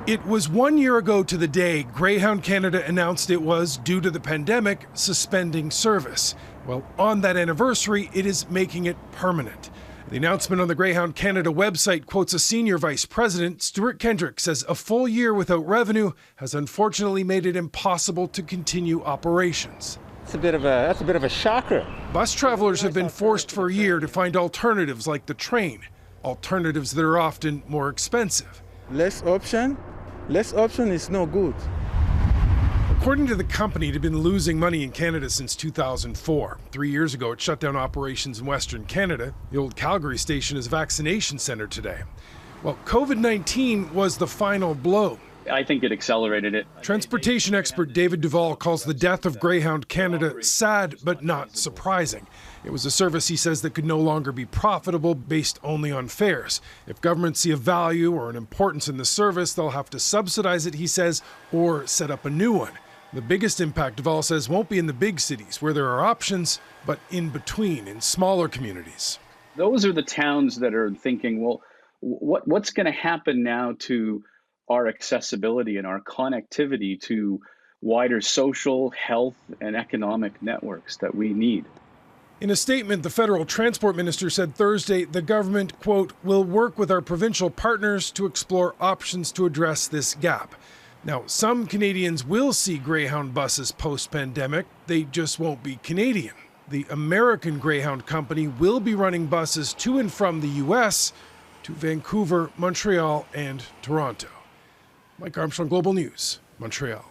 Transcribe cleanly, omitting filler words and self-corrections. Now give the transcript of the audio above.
It was 1 year ago to the day Greyhound Canada announced it was, due to the pandemic, suspending service. Well, on that anniversary, it is making it permanent. The announcement on the Greyhound Canada website quotes a senior vice president. Stuart Kendrick says a full year without revenue has unfortunately made it impossible to continue operations. That's a bit of a shocker. Bus travelers have been forced for a year to find alternatives like the train, alternatives that are often more expensive. Less option is no good. According to the company, it had been losing money in Canada since 2004. 3 years ago, it shut down operations in Western Canada. The old Calgary station is a vaccination center today. Well, COVID-19 was the final blow. I think it accelerated it. Transportation expert David Duvall calls the death of Greyhound Canada sad but not surprising. It was a service, he says, that could no longer be profitable based only on fares. If governments see a value or an importance in the service, they'll have to subsidize it, he says, or set up a new one. The biggest impact, Duvall says, won't be in the big cities where there are options, but in between, in smaller communities. Those are the towns that are thinking, well, what's going to happen now to our accessibility and our connectivity to wider social, health, and economic networks that we need. In a statement, the federal transport minister said Thursday the government, quote, will work with our provincial partners to explore options to address this gap. Now, some Canadians will see Greyhound buses post-pandemic. They just won't be Canadian. The American Greyhound company will be running buses to and from the U.S. to Vancouver, Montreal, and Toronto. Mike Armstrong, Global News, Montreal.